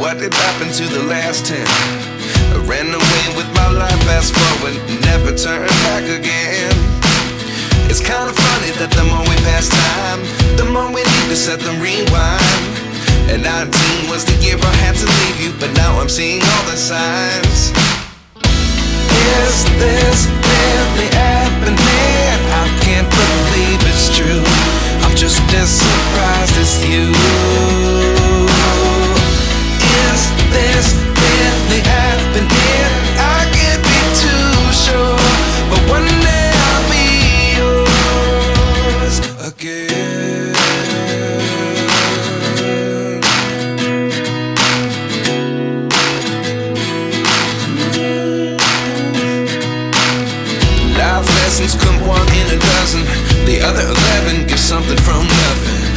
what did happen to the last 10? I ran away with my life, fast forward, never turn back again. It's kind of funny that the more we pass time, the more we need to set them rewind. And 19 was the year I had to leave you, but now I'm seeing all the signs. Is this really happening? I can't believe it's true. I'm just as surprised as you. Is this really happening? I can't be too sure, but one day I'll be yours again. Life lessons come one in a dozen. The other 11 get something from nothing.